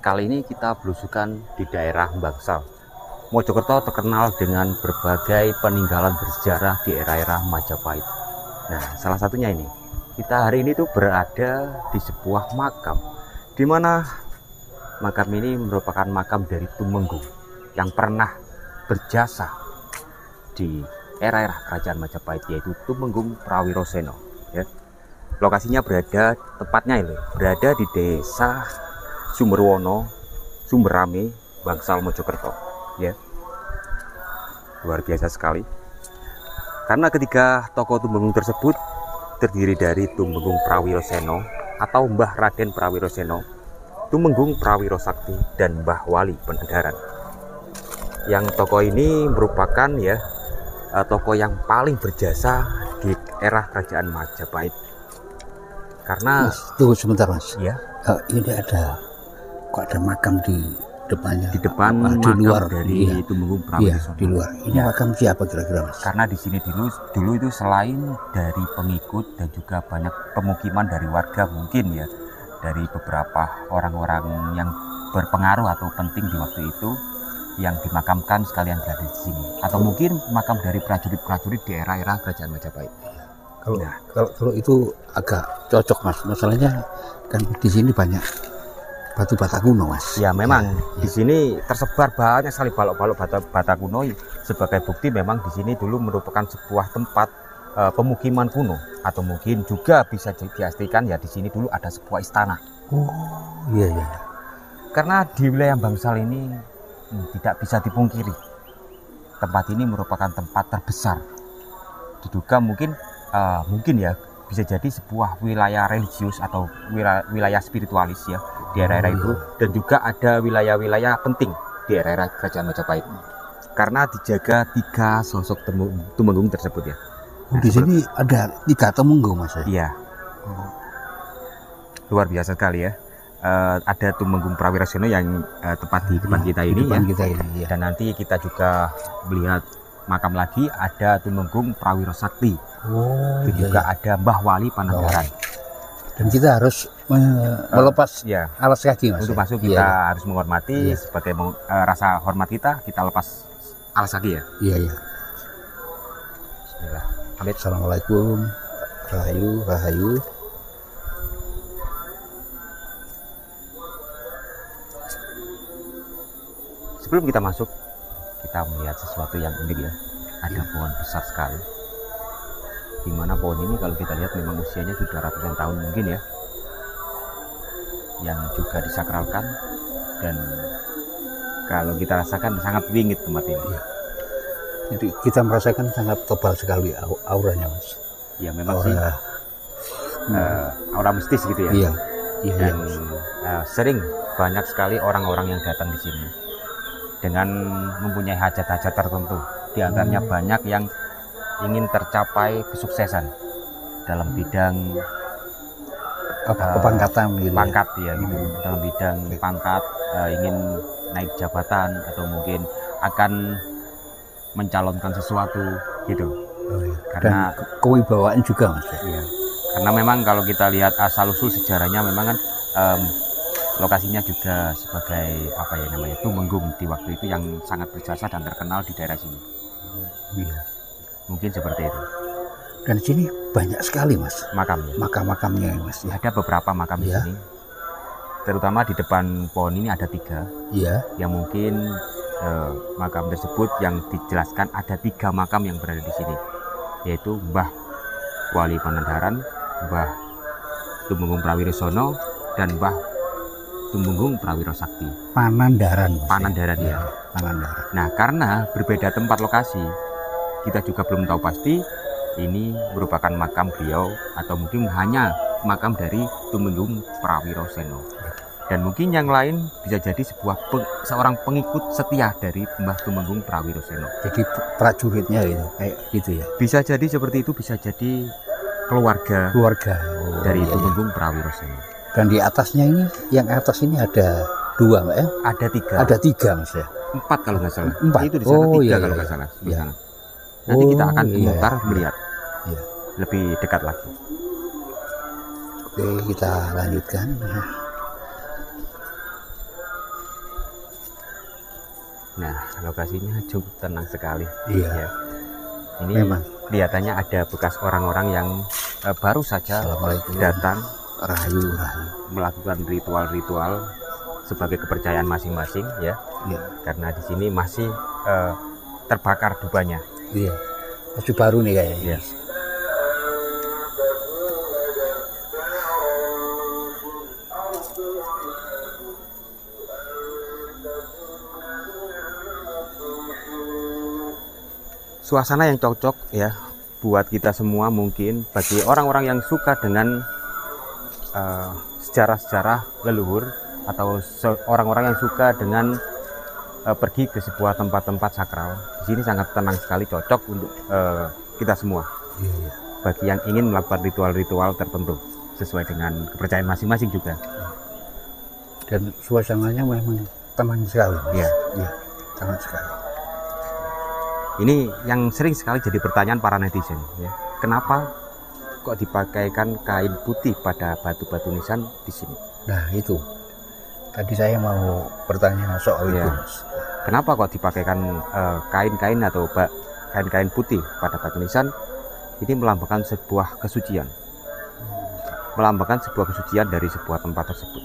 kali ini kita belusukan di daerah Bangsal. Mojokerto terkenal dengan berbagai peninggalan bersejarah di era-era Majapahit. Nah, salah satunya ini. Kita hari ini tuh berada di sebuah makam, di mana makam ini merupakan makam dari Tumenggung yang pernah berjasa di era-era kerajaan Majapahit, yaitu Tumenggung Prawiroseno. Ya. Lokasinya tepatnya ini berada di desa Sumberwono, Sumberame, Bangsal, Mojokerto. Ya, luar biasa sekali. Karena ketiga tokoh Tumenggung tersebut terdiri dari Tumenggung Prawiroseno atau Mbah Raden Prawiroseno, Tumenggung Prawirosakti, dan Mbah Wali Panandaran. Yang tokoh ini merupakan tokoh yang paling berjasa di era kerajaan Majapahit. Karena Mas, tunggu sebentar Mas. Ya. Ini kok ada makam di depannya? Di depan di luar dari Tumenggung Prawiroseno. Di luar. Ini makam siapa kira-kira Mas? Karena di sini dulu itu selain dari pengikut dan juga banyak pemukiman dari warga, mungkin ya dari beberapa orang-orang yang berpengaruh atau penting di waktu itu yang dimakamkan sekalian berada di sini, atau mungkin makam dari prajurit-prajurit di era-era kerajaan Majapahit. Kalau itu agak cocok Mas. Masalahnya kan di sini banyak batu bata kuno Mas. Ya memang di sini tersebar banyak sekali balok-balok bata kuno. Sebagai bukti memang di sini dulu merupakan sebuah tempat pemukiman kuno, atau mungkin juga bisa dipastikan ya di sini dulu ada sebuah istana. Oh iya. Karena di wilayah Bangsal ini tidak bisa dipungkiri, tempat ini merupakan tempat terbesar. Diduga mungkin ya bisa jadi sebuah wilayah religius atau wilayah spiritualis ya di era-era itu, dan juga ada wilayah-wilayah penting di era-era kerajaan Majapahit karena dijaga tiga sosok Tumenggung tersebut ya. Di sini ada 3 Tumenggung Mas. Iya. Luar biasa sekali ya. Ada Tumenggung Prawiroseno yang tepat di depan kita ini ya. Dan nanti kita juga melihat makam lagi, ada Tumenggung Prawirosakti. Itu juga ada Mbah Wali Panandaran. Dan kita harus melepas alas kaki Mas. Untuk masuk kita harus menghormati, sebagai rasa hormat kita lepas alas kaki ya. Iya. Bismillah. Amin. Assalamualaikum. Rahayu. Sebelum kita masuk, kita melihat sesuatu yang unik ya. Ada pohon besar sekali. Di mana pohon ini kalau kita lihat memang usianya sudah ratusan tahun mungkin ya. Yang juga disakralkan, dan kalau kita rasakan sangat wingit tempat ini. Jadi kita merasakan sangat tebal sekali auranya Mas. Ya memang sih aura mistis gitu ya. Iya. Dan sering banyak sekali orang-orang yang datang di sini dengan mempunyai hajat-hajat tertentu. Di antaranya banyak yang ingin tercapai kesuksesan dalam bidang kepangkatan gitu. Pangkat ya gitu. Dalam bidang pangkat, ingin naik jabatan, atau mungkin akan mencalonkan sesuatu gitu. Karena dan kewibawaan juga Mas. Iya. Karena memang kalau kita lihat asal usul sejarahnya memang kan lokasinya juga sebagai Tumenggung di waktu itu yang sangat berjasa dan terkenal di daerah sini. Iya. Mungkin seperti itu. Dan di sini banyak sekali Mas makam-makamnya Mas. Ya. Ada beberapa makam di sini. Terutama di depan pohon ini ada 3. Iya. Yang mungkin makam tersebut yang dijelaskan ada 3 makam yang berada di sini, yaitu Mbah Wali Panandaran, Mbah Tumenggung Prawiroseno, dan Mbah Tumenggung Prawirosakti. Panandaran ya. Panandaran. Nah, karena berbeda tempat lokasi, kita juga belum tahu pasti ini merupakan makam beliau atau mungkin hanya makam dari Tumenggung Prawiroseno. Dan mungkin yang lain bisa jadi seorang pengikut setia dari Mbah Tumenggung Prawiroseno. Jadi prajuritnya gitu, kayak gitu ya. Bisa jadi seperti itu, bisa jadi keluarga dari Tumenggung Prawiroseno. Dan di atasnya ini, yang atas ini ada 2 Mbak ya? Ada 3. Ada 3 Mas ya. 4 kalau nggak salah. 4. Itu di sana 3 kalau nggak salah. Di sana. Nanti kita akan memutar melihat lebih dekat lagi. Oke, kita lanjutkan. Nah, lokasinya cukup tenang sekali. Iya. Ya. Ini Memang. kelihatannya ada bekas orang-orang yang baru saja Assalamualaikum. datang Rahayu, rahayu. melakukan ritual-ritual sebagai kepercayaan masing-masing, ya. Iya. Karena di sini masih terbakar dubanya. Iya. Masih baru nih kayaknya. Ya. Suasana yang cocok ya buat kita semua, mungkin bagi orang-orang yang suka dengan sejarah-sejarah leluhur atau orang-orang yang suka dengan pergi ke sebuah tempat-tempat sakral. Di sini sangat tenang sekali, cocok untuk kita semua. Iya. Bagi yang ingin melakukan ritual-ritual tertentu sesuai dengan kepercayaan masing-masing juga. Dan suasananya memang tenang sekali. Iya. Iya. Tenang sekali. Ini yang sering sekali jadi pertanyaan para netizen, ya. Kenapa kok dipakaikan kain putih pada batu-batu nisan di sini? Nah itu. Tadi saya mau bertanya soal itu, Ya. Mas. Kenapa kok dipakaikan kain-kain atau kain-kain putih pada batu nisan? Ini melambangkan sebuah kesucian, melambangkan sebuah kesucian dari sebuah tempat tersebut.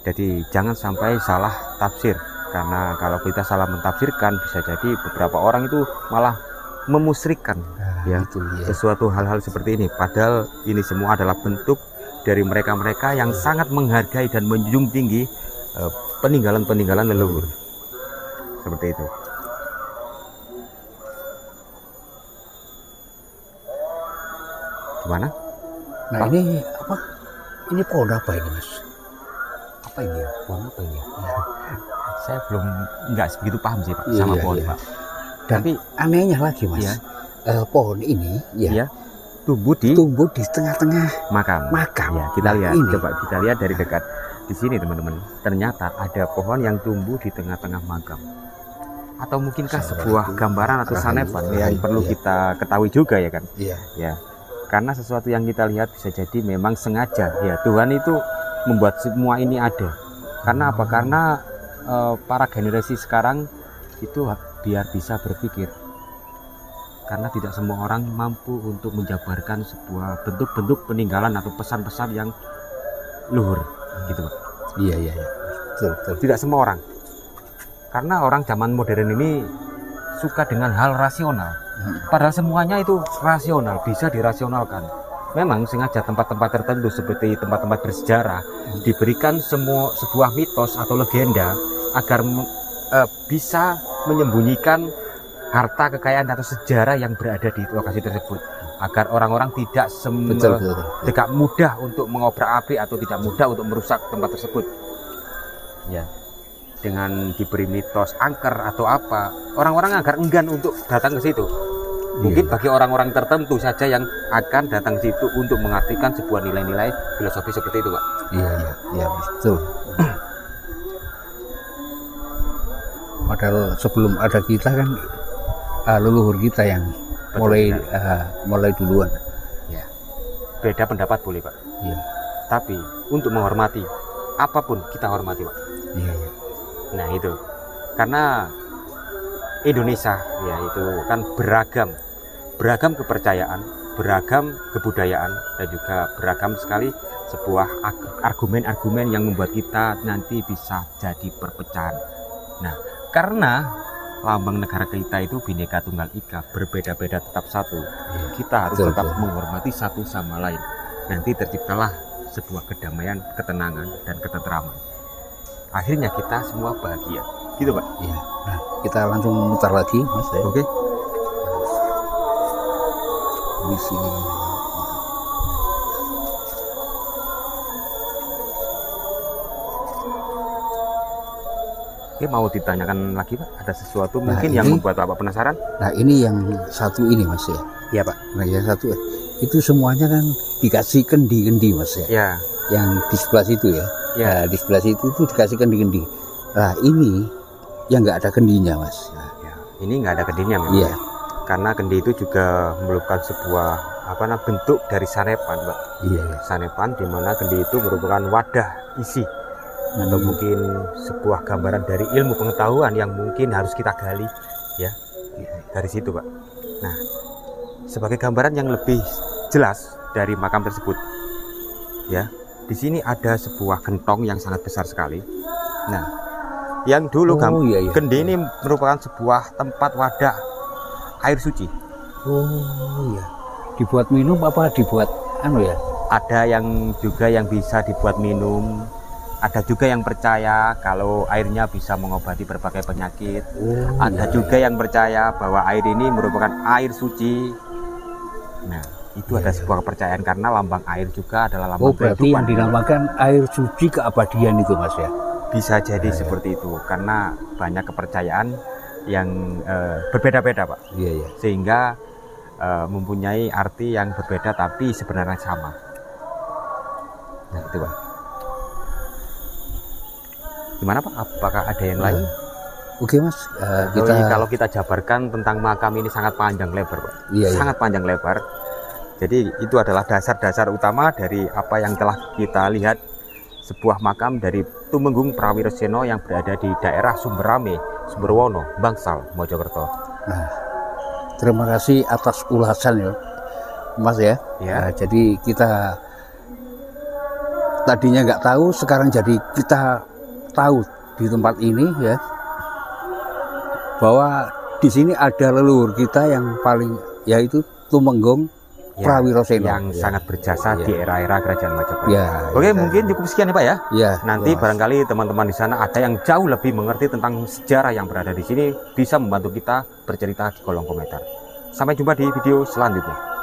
Jadi jangan sampai salah tafsir, karena kalau kita salah mentafsirkan bisa jadi beberapa orang itu malah memusyrikkan ya Itu ya. sesuatu hal-hal seperti ini. Padahal ini semua adalah bentuk dari mereka-mereka yang sangat menghargai dan menjunjung tinggi peninggalan-peninggalan leluhur. Seperti itu. Gimana? Nah ini apa? Ini pohon apa ini, Mas? Apa ini? Pohon apa ini? Saya belum nggak segitu paham sih Pak Iya, sama iya, pohon iya. Pak. Dan Tapi anehnya lagi, Mas. Iya. Pohon ini ya tumbuh di tumbuh di tengah-tengah makam. makam. Ya, kita lihat. Ini. Coba kita lihat dari dekat. Di sini teman-teman, ternyata ada pohon yang tumbuh di tengah-tengah makam. Atau mungkinkah sebuah gambaran atau sanepan yang perlu kita ketahui juga ya kan? Iya. Ya. Karena sesuatu yang kita lihat bisa jadi memang sengaja ya Tuhan itu membuat semua ini ada. Karena apa? Karena para generasi sekarang itu biar bisa berpikir. Karena tidak semua orang mampu untuk menjabarkan sebuah bentuk-bentuk peninggalan atau pesan-pesan yang luhur gitu Pak. Iya, iya, iya. Betul, betul. Tidak semua orang. Karena orang zaman modern ini suka dengan hal rasional. Padahal semuanya itu rasional, bisa dirasionalkan. Memang sengaja tempat-tempat tertentu seperti tempat-tempat bersejarah diberikan sebuah mitos atau legenda agar bisa menyembunyikan harta kekayaan atau sejarah yang berada di lokasi tersebut, agar orang-orang tidak tidak mudah untuk mengobrak-abrik atau tidak mudah untuk merusak tempat tersebut. Ya, dengan diberi mitos angker atau apa, orang-orang agar enggan untuk datang ke situ. Mungkin bagi orang-orang tertentu saja yang akan datang ke situ untuk mengartikan sebuah nilai-nilai filosofi seperti itu, Pak. Iya, iya, iya, betul. Padahal sebelum ada kita kan leluhur kita yang mulai duluan. Ya. Beda pendapat boleh, Pak. Iya. Tapi untuk menghormati apapun kita hormati, Pak. Iya, iya. Nah itu karena Indonesia ya itu kan beragam kepercayaan, beragam kebudayaan, dan juga beragam sekali sebuah argumen-argumen yang membuat kita nanti bisa jadi perpecahan. Nah karena lambang negara kita itu Bhinneka Tunggal Ika, berbeda-beda tetap satu, kita harus tetap menghormati satu sama lain. Nanti terciptalah sebuah kedamaian, ketenangan, dan ketentraman. Akhirnya kita semua bahagia, gitu Pak. Iya. Nah, kita langsung mutar lagi, Mas. Ya. Oke. Misi. Oke, mau ditanyakan lagi Pak? Ada sesuatu mungkin yang membuat Bapak penasaran? Nah, ini yang satu ini, Mas ya. Iya Pak. Nah, yang satu itu semuanya kan dikasih kendi-kendi, Mas ya. Ya. Yang di sebelah situ ya. Ya. Nah, di sebelah situ itu dikasih kendi-kendi. Nah, ini yang nggak ada kendinya, Mas. Nah, Ya. Ini nggak ada kendinya memang. Iya. Ya. Karena kendi itu juga merupakan sebuah bentuk dari sanepan, Pak. Iya, iya. Sanepan di mana kendi itu merupakan wadah isi atau mungkin sebuah gambaran dari ilmu pengetahuan yang mungkin harus kita gali ya dari situ, Pak. Nah, sebagai gambaran yang lebih jelas dari makam tersebut ya, di sini ada sebuah gentong yang sangat besar sekali. Nah, yang dulu Gende ini merupakan sebuah tempat wadah air suci. Oh iya, dibuat minum apa dibuat anu ya? Ada yang juga yang bisa dibuat minum, ada juga yang percaya kalau airnya bisa mengobati berbagai penyakit. Ada juga yang percaya bahwa air ini merupakan air suci. Nah, itu ada sebuah kepercayaan karena lambang air juga adalah lambang berarti yang dinamakan air suci keabadian itu, Mas ya? Bisa jadi seperti itu karena banyak kepercayaan yang berbeda-beda, Pak. Iya. Sehingga mempunyai arti yang berbeda tapi sebenarnya sama. Nah, itu, Pak. Gimana, Pak? Apakah ada yang lain? Oke, Mas. Kalau kita jabarkan tentang makam ini sangat panjang lebar, Pak. Sangat panjang lebar. Jadi itu adalah dasar-dasar utama dari apa yang telah kita lihat, sebuah makam dari Tumenggung Prawiroseno yang berada di daerah Sumberame, Sumberwono, Bangsal, Mojokerto. Nah, terima kasih atas ulasan ya, Mas ya. Nah, jadi kita tadinya nggak tahu, sekarang jadi kita tahu di tempat ini ya, bahwa di sini ada leluhur kita yang paling, yaitu Tumenggung Prawiroseno yang sangat berjasa di era-era kerajaan Majapahit. Oke, mungkin cukup sekian ya, Pak ya. Nanti barangkali teman-teman di sana ada yang jauh lebih mengerti tentang sejarah yang berada di sini, bisa membantu kita bercerita di kolom komentar. Sampai jumpa di video selanjutnya.